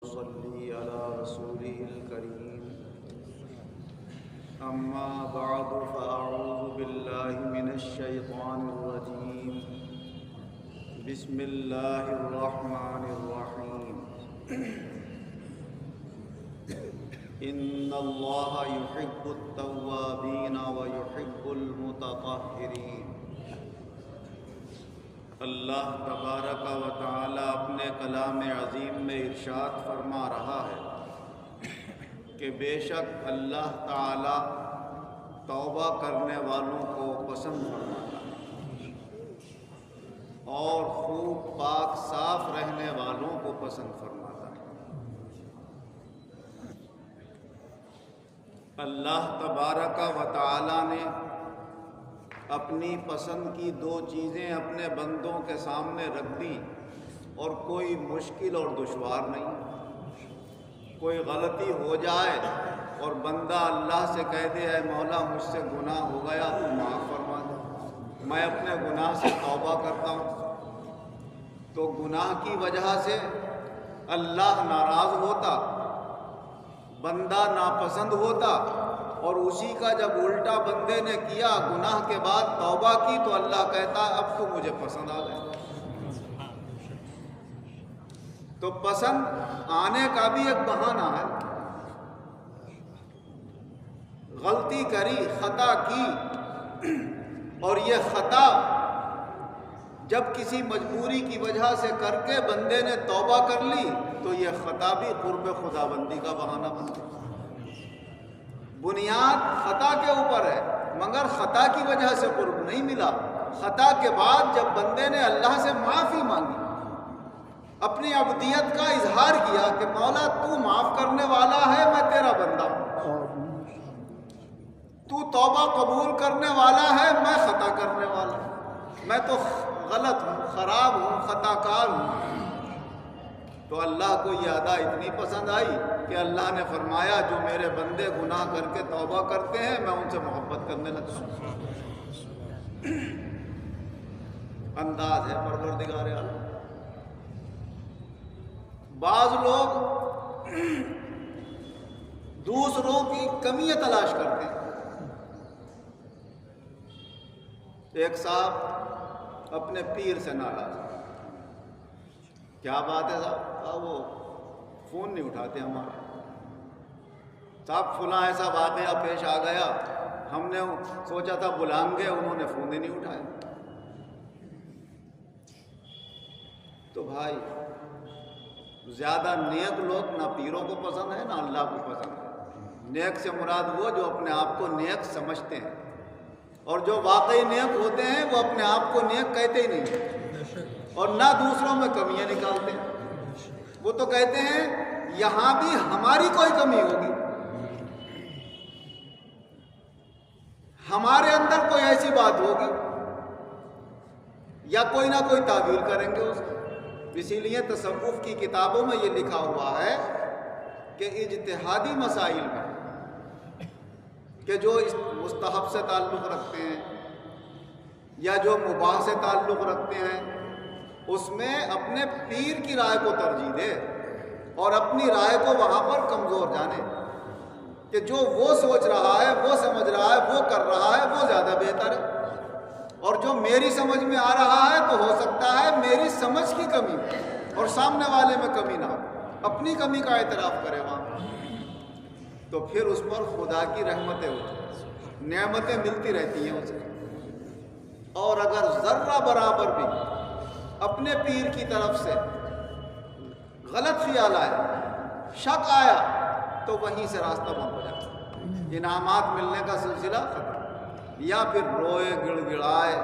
صلی علی رسولہ الکریم اما بعد فاعوذ باللہ من الشیطان الرجیم بسم اللہ الرحمن الرحیم ان اللہ یحب التوابین ویحب المتطہرین۔ اللہ تبارک و تعالی اپنے کلام عظیم میں ارشاد فرما رہا ہے کہ بے شک اللہ تعالی توبہ کرنے والوں کو پسند فرماتا ہے اور خوب پاک صاف رہنے والوں کو پسند فرماتا ہے۔ اللہ تبارک و تعالی نے اپنی پسند کی دو چیزیں اپنے بندوں کے سامنے رکھ دی اور کوئی مشکل اور دشوار نہیں۔ کوئی غلطی ہو جائے اور بندہ اللہ سے کہہ دے اے مولا مجھ سے گناہ ہو گیا تو معاف فرما دے، میں اپنے گناہ سے توبہ کرتا ہوں، تو گناہ کی وجہ سے اللہ ناراض ہوتا، بندہ ناپسند ہوتا، اور اسی کا جب الٹا بندے نے کیا گناہ کے بعد توبہ کی تو اللہ کہتا اب تو مجھے پسند آ گیا۔ تو پسند آنے کا بھی ایک بہانہ ہے۔ غلطی کری، خطا کی، اور یہ خطا جب کسی مجبوری کی وجہ سے کر کے بندے نے توبہ کر لی تو یہ خطا بھی قرب خدا بندی کا بہانہ بن گئی۔ بنیاد خطا کے اوپر ہے مگر خطا کی وجہ سے قرب نہیں ملا۔ خطا کے بعد جب بندے نے اللہ سے معافی مانگی، اپنی عبدیت کا اظہار کیا کہ مولا تو معاف کرنے والا ہے، میں تیرا بندہ ہوں، تو توبہ قبول کرنے والا ہے، میں خطا کرنے والا ہوں، میں تو غلط ہوں، خراب ہوں، خطا کار ہوں۔ تو اللہ کو یہ ادا اتنی پسند آئی کہ اللہ نے فرمایا جو میرے بندے گناہ کر کے توبہ کرتے ہیں میں ان سے محبت کرنے لگتا ہوں۔ انداز ہے پروردگار عالم۔ بعض لوگ دوسروں کی کمیاں تلاش کرتے ہیں۔ ایک صاحب اپنے پیر سے ناراض، کیا بات ہے صاحب؟ وہ فون نہیں اٹھاتے ہمارا، صاحب فلاں ایسا واقعہ پیش آ گیا، ہم نے سوچا تھا بلائیں گے، انہوں نے فون ہی نہیں اٹھایا۔ تو بھائی زیادہ نیک لوگ نہ پیروں کو پسند ہے نہ اللہ کو پسند ہے۔ نیک سے مراد وہ جو اپنے آپ کو نیک سمجھتے ہیں، اور جو واقعی نیک ہوتے ہیں وہ اپنے آپ کو نیک کہتے ہی نہیں اور نہ دوسروں میں کمیاں نکالتے ہیں۔ وہ تو کہتے ہیں یہاں بھی ہماری کوئی کمی ہوگی، ہمارے اندر کوئی ایسی بات ہوگی، یا کوئی نہ کوئی تعبیر کریں گے اس کی۔ اسی لیے تصوف کی کتابوں میں یہ لکھا ہوا ہے کہ اجتہادی مسائل میں کہ جو مستحب سے تعلق رکھتے ہیں یا جو مباح سے تعلق رکھتے ہیں، اس میں اپنے پیر کی رائے کو ترجیح دے اور اپنی رائے کو وہاں پر کمزور جانے کہ جو وہ سوچ رہا ہے، وہ سمجھ رہا ہے، وہ کر رہا ہے، وہ زیادہ بہتر ہے، اور جو میری سمجھ میں آ رہا ہے تو ہو سکتا ہے میری سمجھ کی کمی اور سامنے والے میں کمی نہ ہو، اپنی کمی کا اعتراف کرے وہاں، تو پھر اس پر خدا کی رحمتیں ہوتی، نعمتیں ملتی رہتی ہیں اسے۔ اور اگر ذرہ برابر بھی اپنے پیر کی طرف سے غلط خیال آیا، شک آیا، تو وہیں سے راستہ بند ہو جاتا، انعامات ملنے کا سلسلہ ختم، یا پھر روئے گڑ گڑائے،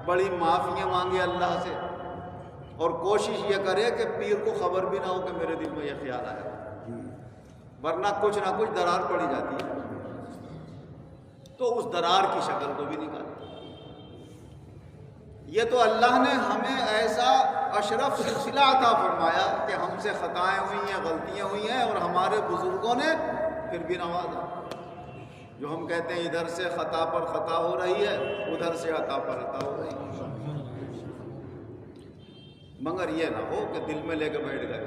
بڑی معافیاں مانگے اللہ سے، اور کوشش یہ کرے کہ پیر کو خبر بھی نہ ہو کہ میرے دل میں یہ خیال آیا، ورنہ کچھ نہ کچھ درار پڑی جاتی ہے، تو اس درار کی شکل کو بھی نکالے۔ یہ تو اللہ نے ہمیں ایسا اشرف سلسلہ عطا فرمایا کہ ہم سے خطائیں ہوئی ہیں، غلطیاں ہوئی ہیں، اور ہمارے بزرگوں نے پھر بھی نوازا۔ جو ہم کہتے ہیں ادھر سے خطا پر خطا ہو رہی ہے، ادھر سے عطا پر عطا ہو رہی ہے، مگر یہ نہ ہو کہ دل میں لے کے بیٹھ گئے،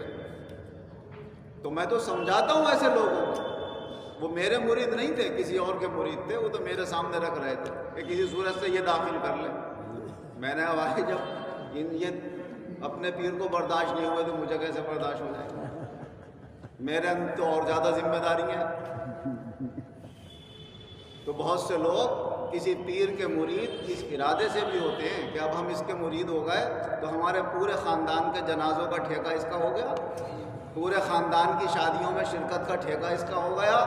تو میں تو سمجھاتا ہوں ایسے لوگوں کو. وہ میرے مرید نہیں تھے، کسی اور کے مرید تھے، وہ تو میرے سامنے رکھ رہے تھے کہ کسی صورت سے یہ داخل کر لیں. میں نے بھائی جب یہ اپنے پیر کو برداشت نہیں ہوئے تو مجھے کیسے برداشت ہو جائے گا؟ میرے اندر تو اور زیادہ ذمہ داری ہیں. تو بہت سے لوگ کسی پیر کے مرید اس ارادے سے بھی ہوتے ہیں کہ اب ہم اس کے مرید ہو گئے تو ہمارے پورے خاندان کے جنازوں کا ٹھیکہ اس کا ہو گیا، پورے خاندان کی شادیوں میں شرکت کا ٹھیکہ اس کا ہو گیا.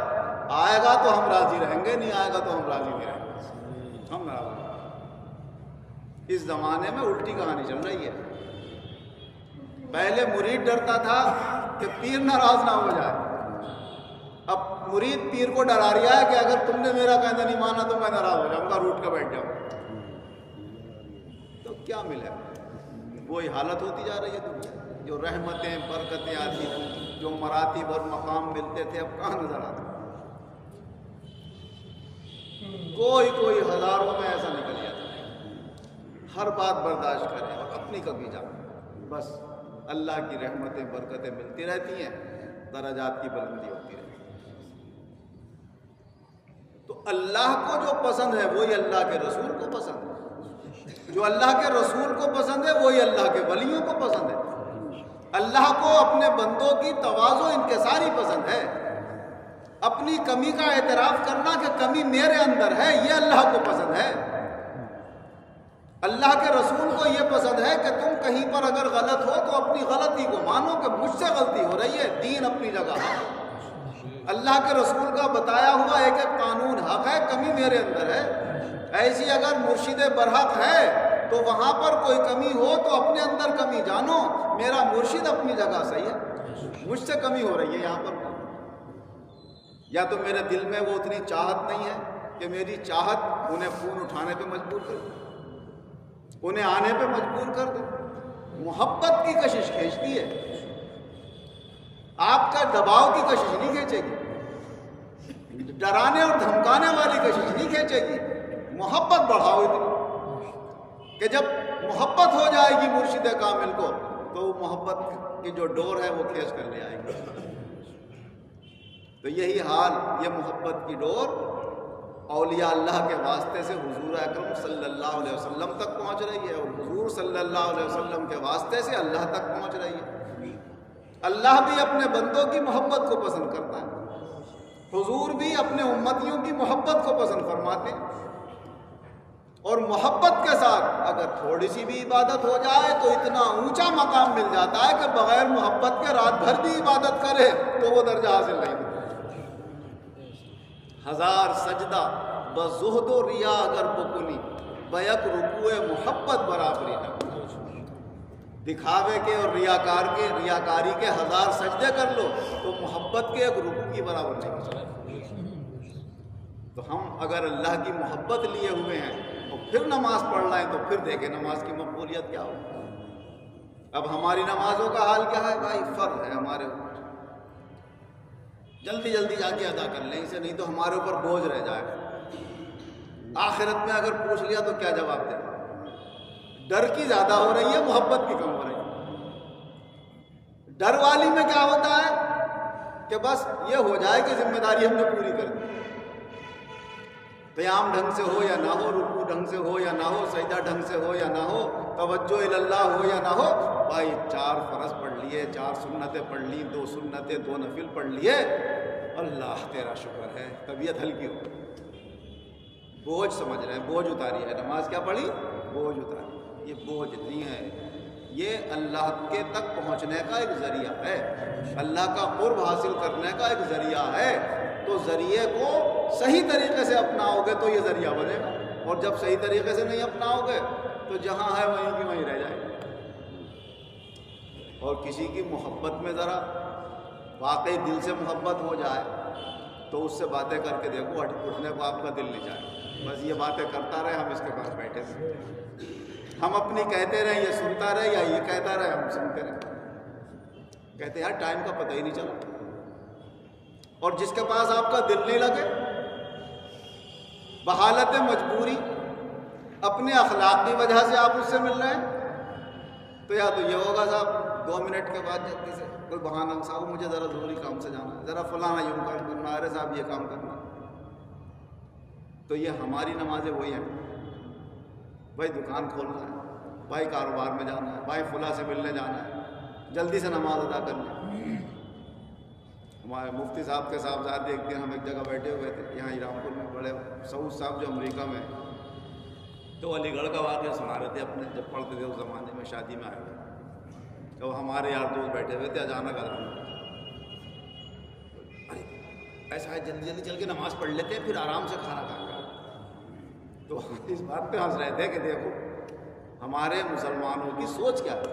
آئے گا تو ہم راضی رہیں گے، نہیں آئے گا تو ہم راضی نہیں رہیں گے. ہم راضی. اس زمانے میں الٹی کہانی چل رہی ہے. پہلے مرید ڈرتا تھا کہ پیر ناراض نہ ہو جائے، اب مرید پیر کو ڈرا رہا ہے کہ اگر تم نے میرا کہنا نہیں مانا تو میں ناراض ہو جاؤں گا، روٹ کے بیٹھ جاؤں. تو کیا ملے؟ وہی حالت ہوتی جا رہی ہے دنیا. جو رحمتیں برکتیں آتی تھیں، جو مراتب اور مقام ملتے تھے، اب کہاں نظر آتے؟ کوئی ہزاروں میں ایسا نکل جاتا ہے. ہر بات برداشت کرے اور اپنی کبھی جائے. بس اللہ کی رحمتیں برکتیں ملتی رہتی ہیں، درجات کی بلندی ہوتی رہتی ہے. تو اللہ کو جو پسند ہے وہی اللہ کے رسول کو پسند ہے، جو اللہ کے رسول کو پسند ہے وہی اللہ کے ولیوں کو پسند ہے. اللہ کو اپنے بندوں کی تواضع انکساری پسند ہے. اپنی کمی کا اعتراف کرنا کہ کمی میرے اندر ہے، یہ اللہ کو پسند ہے. اللہ کے رسول کو یہ پسند ہے کہ تم کہیں پر اگر غلط ہو تو اپنی غلطی کو مانو کہ مجھ سے غلطی ہو رہی ہے، دین اپنی جگہ ہے. اللہ کے رسول کا بتایا ہوا ایک ایک قانون حق ہے، کمی میرے اندر ہے. ایسی اگر مرشد برحق ہے تو وہاں پر کوئی کمی ہو تو اپنے اندر کمی جانو. میرا مرشد اپنی جگہ صحیح ہے، مجھ سے کمی ہو رہی ہے یہاں پر. یا تو میرے دل میں وہ اتنی چاہت نہیں ہے کہ میری چاہت انہیں فون اٹھانے پہ مجبور کر دے، انہیں آنے پہ مجبور کر دے. محبت کی کشش کھینچتی ہے، آپ کا دباؤ کی کشش نہیں کھینچے گی، ڈرانے اور دھمکانے والی کشش نہیں کھینچے گی. محبت بڑھاؤ اتنی کہ جب محبت ہو جائے گی مرشد کامل کو تو وہ محبت کی جو ڈور ہے وہ کھینچ کر لے آئے گی. تو یہی حال، یہ محبت کی ڈور اولیاء اللہ کے واسطے سے حضور اکرم صلی اللہ علیہ وسلم تک پہنچ رہی ہے، اور حضور صلی اللہ علیہ وسلم کے واسطے سے اللہ تک پہنچ رہی ہے. اللہ بھی اپنے بندوں کی محبت کو پسند کرتا ہے، حضور بھی اپنے امتیوں کی محبت کو پسند فرماتے ہیں. اور محبت کے ساتھ اگر تھوڑی سی بھی عبادت ہو جائے تو اتنا اونچا مقام مل جاتا ہے کہ بغیر محبت کے رات بھر بھی عبادت کرے تو وہ درجہ حاصل نہیں ہوتا. ہزار سجدہ بزہد و ریا اگر بکنی بیک رکوع محبت برابری نہ. دکھاوے کے اور ریاکاری کے ہزار سجدے کر لو تو محبت کے ایک رکوع کی برابر نہیں ہو سکتا. تو ہم اگر اللہ کی محبت لیے ہوئے ہیں اور پھر نماز پڑھ رہے ہیں تو پھر دیکھیں نماز کی مقبولیت کیا ہو. اب ہماری نمازوں کا حال کیا ہے بھائی؟ فرض ہے ہمارے اوپر، جلدی جلدی جا کے ادا کر لیں اسے، نہیں تو ہمارے اوپر بوجھ رہ جائے. آخرت میں اگر پوچھ لیا تو کیا جواب دیں؟ ڈر کی زیادہ ہو رہی ہے، محبت کی کم ہو رہی ہے. ڈر والی میں کیا ہوتا ہے کہ بس یہ ہو جائے کہ ذمہ داری ہم نے پوری کر دی. قیام ڈھنگ سے ہو یا نہ ہو، رکوع ڈھنگ سے ہو یا نہ ہو، سجدہ ڈھنگ سے ہو یا نہ ہو، توجہ اللہ ہو یا نہ ہو، بھائی 4 فرض پڑھ لیے، 4 سنتیں پڑھ لی، 2 سنتیں 2 نفل پڑھ لیے، اللہ تیرا شکر ہے، طبیعت ہلکی ہو. بوجھ سمجھ رہے ہیں، بوجھ اتاری ہے. نماز کیا پڑھی؟ بوجھ اتاری. یہ بوجھ نہیں ہے، یہ اللہ کے تک پہنچنے کا ایک ذریعہ ہے، اللہ کا قرب حاصل کرنے کا ایک ذریعہ ہے. تو ذریعے کو صحیح طریقے سے اپناؤ گے تو یہ ذریعہ بنے گا، اور جب صحیح طریقے سے نہیں اپناؤ گے تو جہاں ہے وہیں کی وہیں رہ جائے گا. اور کسی کی محبت میں ذرا واقعی دل سے محبت ہو جائے تو اس سے باتیں کر کے دیکھو، اٹھنے کو آپ کا دل نہیں چاہے. بس یہ باتیں کرتا رہے، ہم اس کے پاس بیٹھے تھے، ہم اپنی کہتے رہے، یہ سنتا رہے، یا یہ کہتا رہے ہم سنتے رہے. کہتے یار ٹائم کا پتہ ہی نہیں چلا. اور جس کے پاس آپ کا دل نہیں لگے، بحالت مجبوری، اپنے اخلاق کی وجہ سے آپ اس سے مل رہے ہیں، تو یا تو یہ ہوگا صاحب 2 منٹ کے بعد جلدی سے کوئی بہانہ، صاحب مجھے ذرا ضروری کام سے جانا ہے، ذرا فلانا یوں کام کرنا، ارے صاحب یہ کام کرنا. تو یہ ہماری نمازیں وہی ہیں، بھائی دکان کھولنا ہے، بھائی کاروبار میں جانا ہے، بھائی فلاں سے ملنے جانا ہے، جلدی سے نماز ادا کر لیں. ہمارے مفتی صاحب کے صاحبزادے ایک دن ہم ایک جگہ بیٹھے ہوئے تھے یہاں رامپور میں، بڑے سعود صاحب جو امریکہ میں، تو علی گڑھ کا واقعہ سنا رہے تھے اپنے، جب پڑھتے تھے اس زمانے میں، شادی میں آئے ہوئے، تو ہمارے یار دوست بیٹھے ہوئے تھے، اچانک ایسا ہے جلدی جلدی چل کے نماز پڑھ لیتے ہیں، پھر آرام سے کھانا کھائیں گے. تو اس بات پہ ہنس رہے تھے کہ دیکھو ہمارے مسلمانوں کی سوچ کیا ہے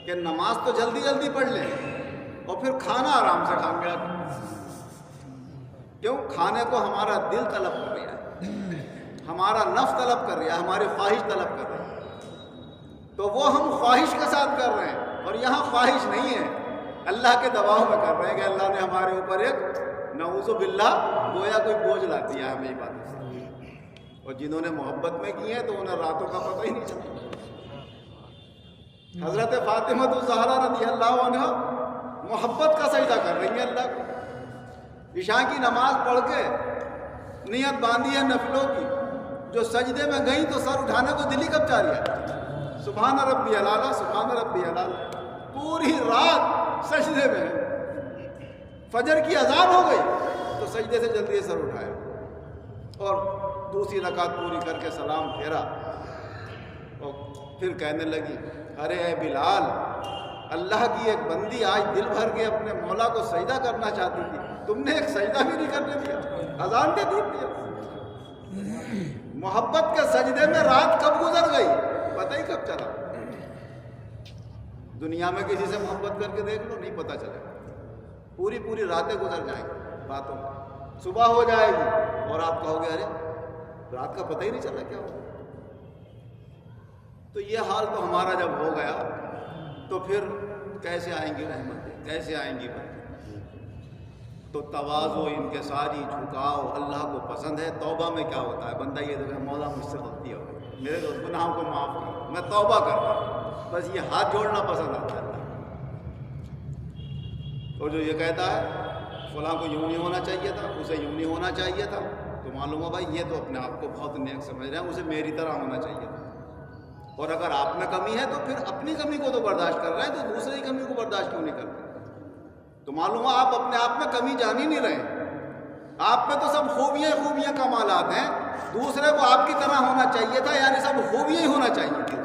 کہ نماز تو جلدی جلدی پڑھ لیں اور پھر کھانا آرام سے کھائیں گے. کیوں؟ کھانے کو ہمارا دل طلب کر رہا ہے، ہمارا نفس طلب کر رہا ہے، ہماری خواہش طلب کر رہی ہے، تو وہ ہم خواہش کے ساتھ کر رہے ہیں، اور یہاں خواہش نہیں ہے، اللہ کے دباؤ میں کر رہے ہیں کہ اللہ نے ہمارے اوپر ایک نعوذ باللہ گویا کوئی بوجھ لا دیا ہے ہمیں یہ بات. اور جنہوں نے محبت میں کی ہے تو انہیں راتوں کا پتہ ہی نہیں چلتا. حضرت فاطمہ الزہرا رضی اللہ عنہ محبت کا سجدہ کر رہی ہیں اللہ کو، عشاء کی نماز پڑھ کے نیت باندھی ہے نفلوں کی، جو سجدے میں گئیں تو سر اٹھانے کو دل ہی کب چاہ رہا ہے، سبحان ربی الاعلیٰ سبحان ربی الاعلیٰ، پوری رات سجدے میں. فجر کی اذان ہو گئی تو سجدے سے جلدی سر اٹھایا اور دوسری رکعت پوری کر کے سلام پھیرا، اور پھر کہنے لگی ارے اے بلال، اللہ کی ایک بندی آج دل بھر کے اپنے مولا کو سجدہ کرنا چاہتی تھی، تم نے ایک سجدہ بھی نہیں کرنے دیا، اذان دے دیا. محبت کے سجدے میں رات کب گزر گئی پتہ ہی کب چلا. دنیا میں کسی سے محبت کر کے دیکھ لو، نہیں پتہ چلے گا، پوری پوری راتیں گزر جائیں گی باتوں میں، صبح ہو جائے گی اور آپ کہو گے ارے رات کا پتہ ہی نہیں چلا کیا ہو. تو یہ حال تو ہمارا جب ہو گیا تو پھر کیسے آئیں گی رحمتیں، کیسے آئیں گی برکتیں. تو تواضع، انکساری، جھکاؤ اللہ کو پسند ہے. توبہ میں کیا ہوتا ہے، بندہ یہ دیکھے مولا مجھ سے غلطی ہو گئی، میرے گناہوں کو معاف کر، میں توبہ کرتا ہوں، بس یہ ہاتھ جوڑنا پسند آتا ہے. اور جو یہ کہتا ہے فلاں کو یوں نہیں ہونا چاہیے تھا، اسے یوں نہیں ہونا چاہیے تھا، تو معلوم ہو بھائی یہ تو اپنے آپ کو بہت نیک سمجھ رہے ہیں، اسے میری طرح ہونا چاہیے تھا. اور اگر آپ میں کمی ہے تو پھر اپنی کمی کو تو برداشت کر رہے ہیں، تو دوسرے کی کمی کو برداشت کیوں نہیں کرتے؟ تو معلوم ہے آپ اپنے آپ میں کمی جان ہی نہیں رہے، آپ میں تو سب خوبیاں خوبیاں کمالات ہیں، دوسرے کو آپ کی طرح ہونا چاہیے تھا، یعنی سب خوبیاں ہی ہونا چاہیے تھی.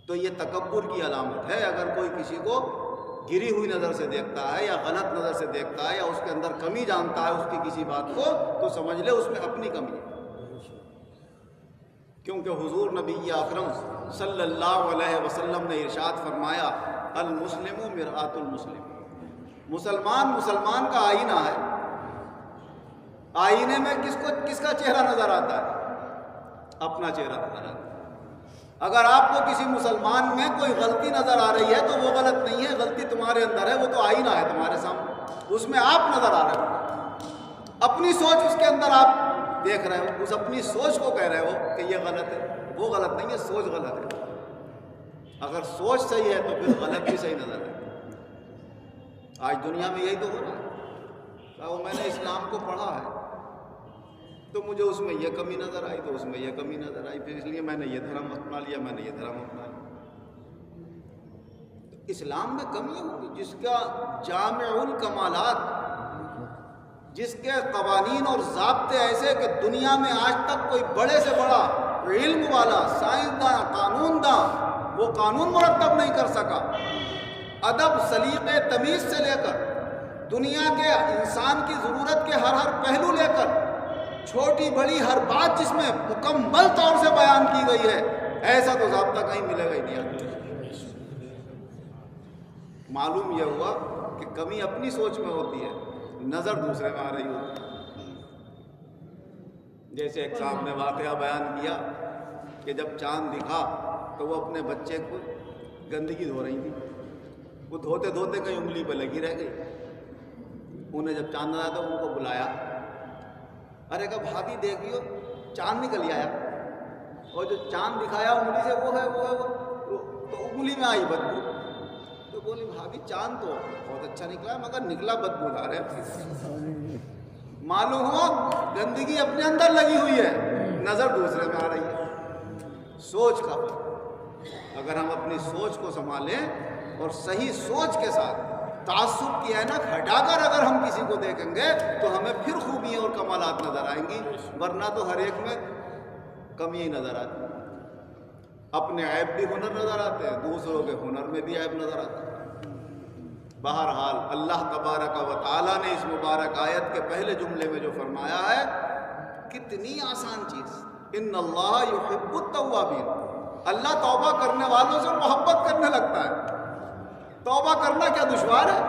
تو یہ تکبر کی علامت ہے. اگر کوئی کسی کو گری ہوئی نظر سے دیکھتا ہے یا غلط نظر سے دیکھتا ہے یا اس کے اندر کمی جانتا ہے اس کی کسی بات کو، تو سمجھ لے اس میں اپنی کمی ہے. کیونکہ حضور نبی اکرم صلی اللہ علیہ وسلم نے ارشاد فرمایا المسلم مرآت المسلم، مسلمان کا آئینہ ہے. آئینے میں کس کا چہرہ نظر آتا ہے؟ اپنا چہرہ نظر آتا ہے. اگر آپ کو کسی مسلمان میں کوئی غلطی نظر آ رہی ہے تو وہ غلط نہیں ہے، غلطی تمہارے اندر ہے، وہ تو آئینہ ہے تمہارے سامنے، اس میں آپ نظر آ رہے ہو، اپنی سوچ اس کے اندر آپ دیکھ رہے ہو، اس اپنی سوچ کو کہہ رہے ہو کہ یہ غلط ہے، وہ غلط نہیں ہے، سوچ غلط ہے. اگر سوچ صحیح ہے تو پھر غلط بھی صحیح نظر ہے. آج دنیا میں یہی تو ہو رہا ہے. تو میں نے اسلام کو پڑھا ہے تو مجھے اس میں یہ کمی نظر آئی، تو اس میں یہ کمی نظر آئی، پھر اس لیے میں نے یہ دھرم اپنا لیا، میں نے یہ دھرم اپنا لیا. اسلام میں کمی ہوگی جس کا جامع الکمالات، جس کے قوانین اور ضابطے ایسے کہ دنیا میں آج تک کوئی بڑے سے بڑا علم والا سائنسداں، قانون داں وہ قانون مرتب نہیں کر سکا. ادب، سلیقے، تمیز سے لے کر دنیا کے انسان کی ضرورت کے ہر پہلو لے کر چھوٹی بڑی ہر بات جس میں مکمل طور سے بیان کی گئی ہے، ایسا تو ضابطہ کہیں ملے گا ہی نہیں. معلوم یہ ہوا کہ کمی اپنی سوچ میں ہوتی ہے، نظر دوسرے میں آ رہی ہوتی ہے. جیسے ایک صاحب نے واقعہ بیان کیا کہ جب چاند دکھا تو وہ اپنے بچے کو گندگی دھو رہی تھی، وہ دھوتے دھوتے کہیں انگلی پہ لگی رہ گئی. انہیں جب چاند آیا تو ان کو بلایا، ارے کہا بھابھی دیکھیو چاند نکل آیا، اور جو چاند دکھایا انگلی سے وہ ہے تو انگلی میں آئی بدبو. تو بولی بھابھی چاند تو بہت اچھا نکلا ہے مگر نکلا بدبودار ہے. معلوم ہوا گندگی اپنے اندر لگی ہوئی ہے, نظر دوسرے میں آ رہی ہے. سوچ کا فرق. اگر ہم اپنی سوچ کو سنبھالیں اور صحیح سوچ کے ساتھ تعصب کی اینک ہٹا کر اگر ہم کسی کو دیکھیں گے تو ہمیں پھر خوبیاں اور کمالات نظر آئیں گی, ورنہ تو ہر ایک میں کمی ہی نظر آتی ہے. اپنے عیب بھی ہنر نظر آتے ہیں, دوسروں کے ہنر میں بھی عیب نظر آتا ہے. بہرحال اللہ تبارک و تعالیٰ نے اس مبارک آیت کے پہلے جملے میں جو فرمایا ہے, کتنی آسان چیز. ان اللہ یحب التوابین, اللہ توبہ کرنے والوں سے محبت کرنے لگتا ہے. توبہ کرنا کیا دشوار ہے؟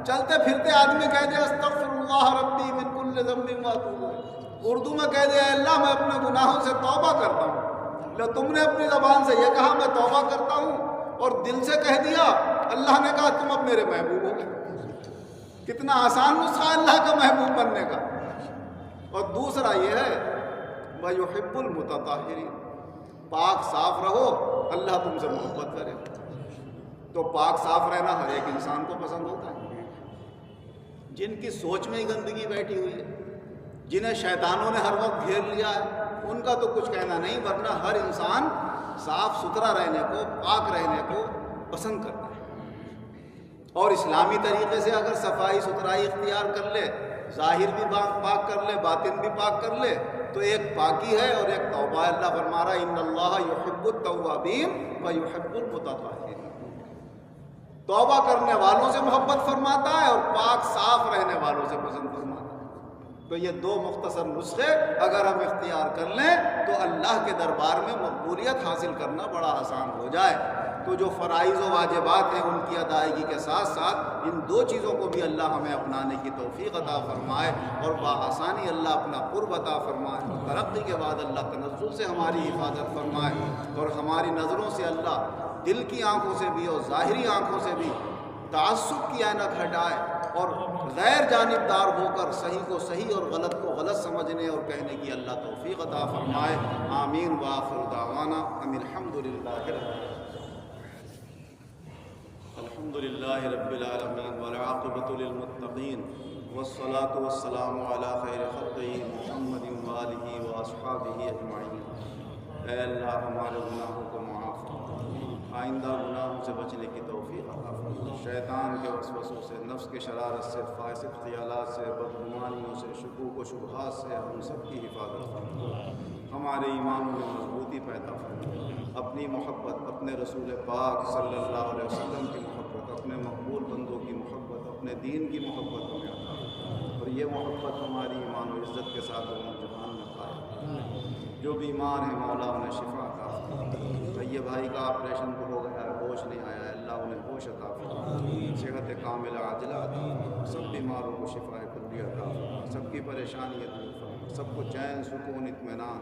چلتے پھرتے آدمی کہہ دے استغفر اللہ ربی من کل ذنب واتوب الیہ, اردو میں کہہ دے اللہ میں اپنے گناہوں سے توبہ کرتا ہوں. تم نے اپنی زبان سے یہ کہا میں توبہ کرتا ہوں, اور دل سے کہہ دیا, اللہ نے کہا تم اب میرے محبوب ہو گئے. کتنا آسان نسخہ اللہ کا محبوب بننے کا. اور دوسرا یہ ہے وَيُحِبُّ الْمُتَطَهِّرِينَ, پاک صاف رہو اللہ تم سے محبت کرے. تو پاک صاف رہنا ہر ایک انسان کو پسند ہوتا ہے. جن کی سوچ میں ہی گندگی بیٹھی ہوئی ہے, جنہیں شیطانوں نے ہر وقت گھیر لیا ہے, ان کا تو کچھ کہنا نہیں, ورنہ ہر انسان صاف ستھرا رہنے کو, پاک رہنے کو پسند کرتا ہے. اور اسلامی طریقے سے اگر صفائی ستھرائی اختیار کر لے, ظاہر بھی پاک کر لے, باطن بھی پاک کر لے, تو ایک پاکی ہے اور ایک توبہ ہے. اللہ فرما رہا ہے ان اللہ یحب التوابین ویحب المتطہرین, توبہ کرنے والوں سے محبت فرماتا ہے اور پاک صاف رہنے والوں سے پسند فرماتا ہے. تو یہ دو مختصر نسخے اگر ہم اختیار کر لیں تو اللہ کے دربار میں مقبولیت حاصل کرنا بڑا آسان ہو جائے. تو جو فرائض و واجبات ہیں ان کی ادائیگی کے ساتھ ساتھ ان دو چیزوں کو بھی اللہ ہمیں اپنانے کی توفیق عطا فرمائے, اور بآسانی اللہ اپنا قرب عطا فرمائے. ترقی کے بعد اللہ تنزل سے ہماری حفاظت فرمائے, اور ہماری نظروں سے اللہ دل کی آنکھوں سے بھی اور ظاہری آنکھوں سے بھی تعصب کی اینک ہٹائے, اور غیر جانبدار ہو کر صحیح کو صحیح اور غلط کو غلط سمجھنے اور کہنے کی اللہ توفیق عطا فرمائے. آمین. وآخر دعوانا ان الحمد للہ رب العالمین والعاقبۃ للمتقین والصلاة والسلام علی خیر خلقہ محمد وآلہ واصحابہ اجمعین. اے اللہ ہمارے گناہوں کو معاف فرما, آئندہ گناہوں سے بچنے کی توفیق عطا فرما. شیطان کے وسوسوں سے, نفس کے شرارت سے, فاسد خیالات سے, بدگمانیوں سے, شکوک و شبہات سے ہم سب کی حفاظت فرما. ہمارے ایمان میں مضبوطی پیدا فرما. اپنی محبت, اپنے رسول پاک صلی اللہ علیہ وسلم کی محبت, اپنے مقبول بندوں کی محبت, اپنے دین کی محبت ہمیں عطا فرما. اور یہ محبت ہماری ایمان و عزت کے ساتھ جہان میں پائے. جو بیمار ہیں مولا انہیں شفا عطا فرما. بھائی بھائی کا آپریشن تو ہو گیا ہے, ہوش نہیں آیا ہے, اللہ انہیں ہوش عطا فرما, صحت کاملہ عاجلہ عطا فرما. سب بیماروں کو شفا کلی عطا فرما, سب کی پریشانیاں دور فرما, سب کو چین سکون اطمینان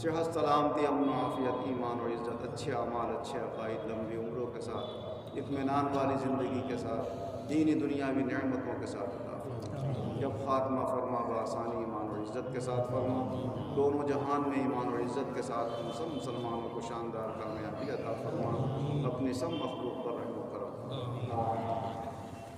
صحت سلامتی امن و عافیت ایمان و عزت اچھے اعمال اچھے عقائد لمبی عمروں کے ساتھ اطمینان والی زندگی کے ساتھ دینی دنیاوی نعمتوں کے ساتھ عطا فرما. جب خاتمہ فرما بآسانی ایمان و عزت کے ساتھ فرما. دونوں جہان میں ایمان و عزت کے ساتھ ہم سب مسلمانوں کو شاندار کامیابی عطا فرما. اپنی سب مخلوق پر رحم و کرم.